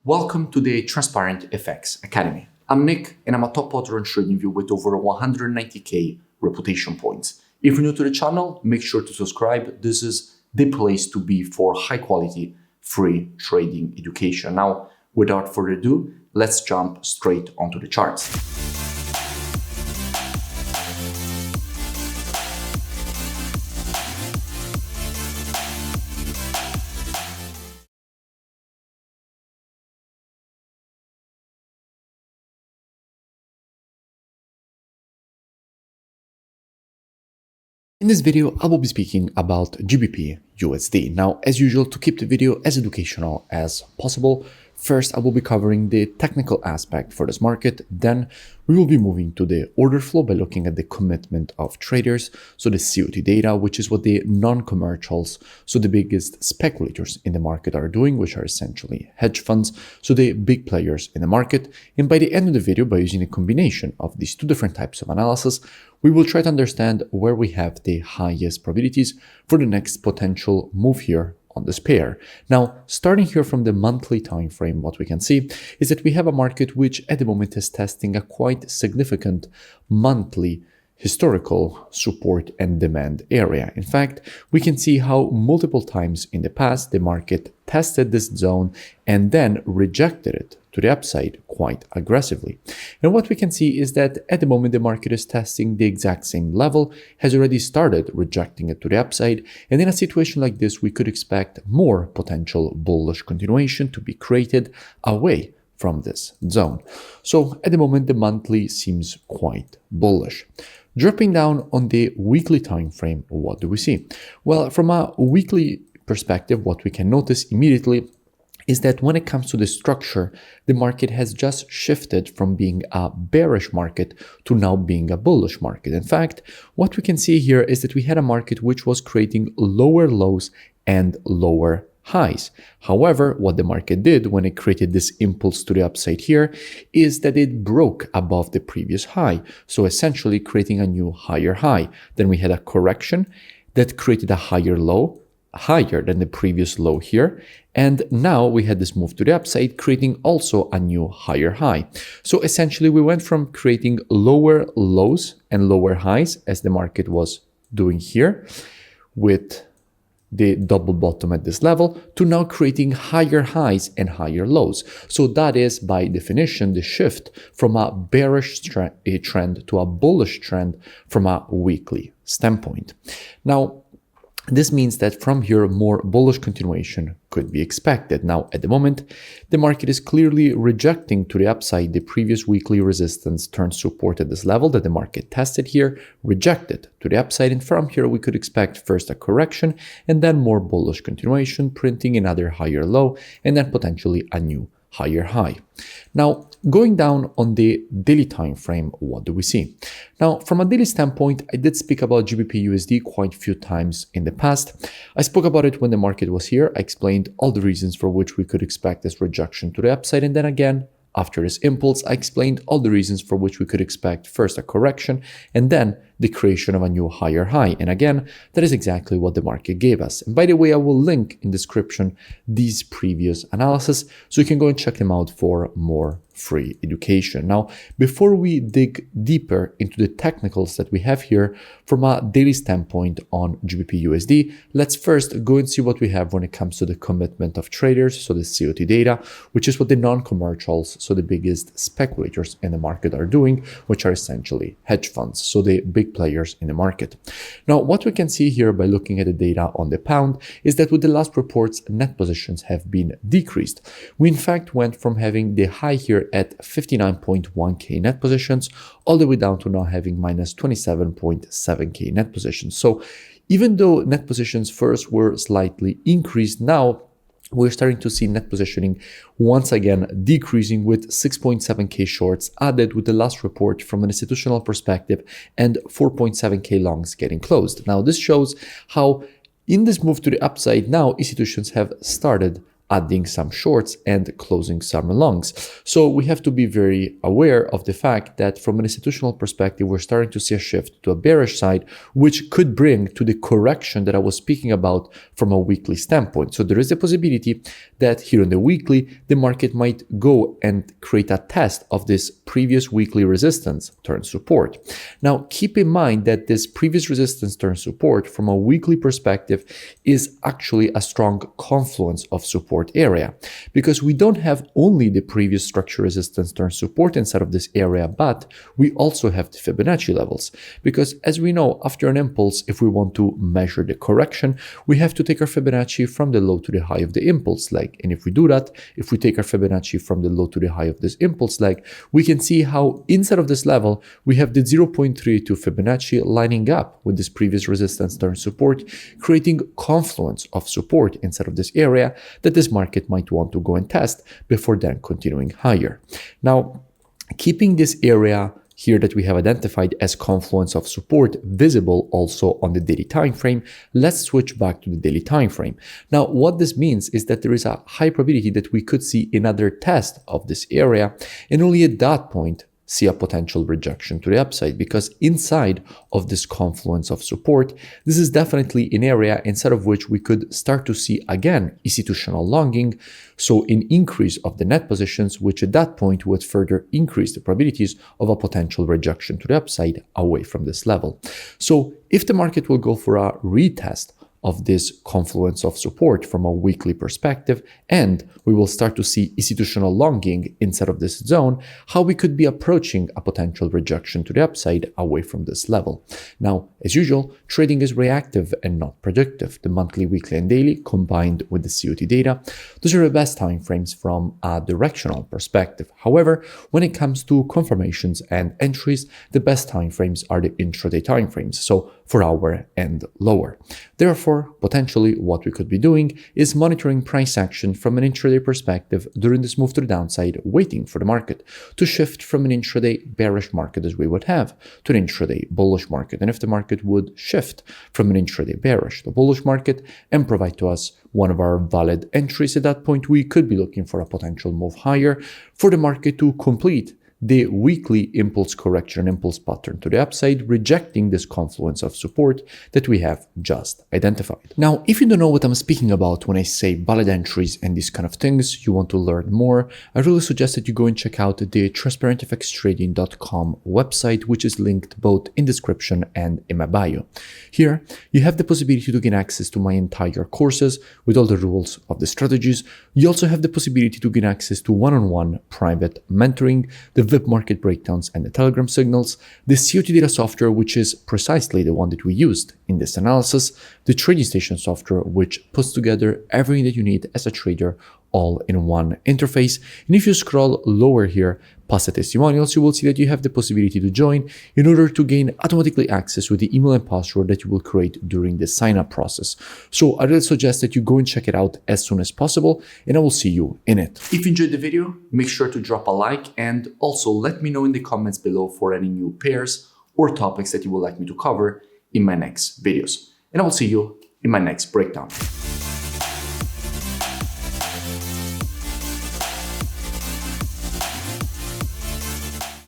Welcome to the Transparent FX Academy. I'm Nick and I'm a top author on TradingView with over 190k reputation points. If you're new to the channel, make sure to subscribe. This is the place to be for high quality, free trading education. Now, without further ado, let's jump straight onto the charts. In this video, I will be speaking about GBPUSD. Now, as usual, to keep the video as educational as possible, first I will be covering the technical aspect for this market. Then we will be moving to the order flow by looking at the commitment of traders. So the COT data, which is what the non-commercials, so the biggest speculators in the market are doing, which are essentially hedge funds, so the big players in the market. And by the end of the video, by using a combination of these two different types of analysis, we will try to understand where we have the highest probabilities for the next potential move here on this pair. Now, starting here from the monthly time frame, what we can see is that we have a market which at the moment is testing a quite significant monthly historical support and demand area. In fact, we can see how multiple times in the past the market tested this zone and then rejected it to the upside quite aggressively. And what we can see is that at the moment the market is testing the exact same level, has already started rejecting it to the upside, and in a situation like this we could expect more potential bullish continuation to be created away from this zone. So at the moment the monthly seems quite bullish. Dropping down on the weekly time frame, what do we see? Well, from a weekly perspective, what we can notice immediately is that when it comes to the structure, the market has just shifted from being a bearish market to now being a bullish market. In fact, what we can see here is that we had a market which was creating lower lows and lower highs. However, what the market did when it created this impulse to the upside here is that it broke above the previous high. So essentially creating a new higher high. Then we had a correction that created a higher low, higher than the previous low here. And now we had this move to the upside, creating also a new higher high. So essentially we went from creating lower lows and lower highs as the market was doing here with the double bottom at this level to now creating higher highs and higher lows. So that is by definition the shift from a bearish trend to a bullish trend from a weekly standpoint. Now, this means that from here, more bullish continuation could be expected. Now, at the moment, the market is clearly rejecting to the upside the previous weekly resistance turned support at this level that the market tested here, rejected to the upside. And from here, we could expect first a correction and then more bullish continuation, printing another higher low and then potentially a new higher high. Now, going down on the daily time frame, what do we see? Now, from a daily standpoint, I did speak about GBPUSD quite a few times in the past. I spoke about it when the market was here. I explained all the reasons for which we could expect this rejection to the upside. And then again, after this impulse, I explained all the reasons for which we could expect first a correction and then the creation of a new higher high. And again, that is exactly what the market gave us. And by the way, I will link in description these previous analysis so you can go and check them out for more free education. Now, before we dig deeper into the technicals that we have here from a daily standpoint on GBPUSD, let's first go and see what we have when it comes to the commitment of traders, so the COT data, which is what the non-commercials, so the biggest speculators in the market are doing, which are essentially hedge funds, so the big players in the market. Now, what we can see here by looking at the data on the pound is that with the last reports, net positions have been decreased. We in fact went from having the high here at 59.1k net positions all the way down to now having minus 27.7k net positions. So even though net positions first were slightly increased, now we're starting to see net positioning once again decreasing with 6.7k shorts added with the last report from an institutional perspective and 4.7k longs getting closed. Now this shows how in this move to the upside now institutions have started adding some shorts and closing some longs. So we have to be very aware of the fact that from an institutional perspective, we're starting to see a shift to a bearish side, which could bring to the correction that I was speaking about from a weekly standpoint. So there is a possibility that here on the weekly, the market might go and create a test of this previous weekly resistance turn support. Now, keep in mind that this previous resistance turn support from a weekly perspective is actually a strong confluence of support area, because we don't have only the previous structure resistance turn support inside of this area, but we also have the Fibonacci levels. Because as we know, after an impulse, if we want to measure the correction, we have to take our Fibonacci from the low to the high of the impulse leg. And if we do that, if we take our Fibonacci from the low to the high of this impulse leg, we can see how inside of this level, we have the 0.32 Fibonacci lining up with this previous resistance turn support, creating confluence of support inside of this area that this market might want to go and test before then continuing higher. Now, keeping this area here that we have identified as confluence of support visible also on the daily time frame, let's switch back to the daily time frame. Now, what this means is that there is a high probability that we could see another test of this area, and only at that point see a potential rejection to the upside, because inside of this confluence of support, this is definitely an area inside of which we could start to see again institutional longing, so an increase of the net positions, which at that point would further increase the probabilities of a potential rejection to the upside away from this level. So if the market will go for a retest of this confluence of support from a weekly perspective, and we will start to see institutional longing inside of this zone, how we could be approaching a potential rejection to the upside away from this level. Now, as usual, trading is reactive and not predictive. The monthly, weekly, and daily combined with the COT data, those are the best time frames from a directional perspective. However, when it comes to confirmations and entries, the best time frames are the intraday time frames, so 4 hour and lower. Therefore, potentially what we could be doing is monitoring price action from an intraday perspective during this move to the downside, waiting for the market to shift from an intraday bearish market as we would have to an intraday bullish market. And if the market would shift from an intraday bearish to bullish market and provide to us one of our valid entries, at that point we could be looking for a potential move higher for the market to complete the weekly impulse correction and impulse pattern to the upside, rejecting this confluence of support that we have just identified. Now, if you don't know what I'm speaking about when I say valid entries and these kind of things, you want to learn more, I really suggest that you go and check out the transparentfxtrading.com website, which is linked both in description and in my bio. Here, you have the possibility to gain access to my entire courses with all the rules of the strategies. You also have the possibility to gain access to one-on-one private mentoring, the VIP market breakdowns and the Telegram signals, the COT data software, which is precisely the one that we used in this analysis, the trading station software, which puts together everything that you need as a trader all in one interface. And if you scroll lower here, past the testimonials, you will see that you have the possibility to join in order to gain automatically access with the email and password that you will create during the sign-up process. So I really suggest that you go and check it out as soon as possible, and I will see you in it. If you enjoyed the video, make sure to drop a like, and also let me know in the comments below for any new pairs or topics that you would like me to cover in my next videos. And I will see you in my next breakdown.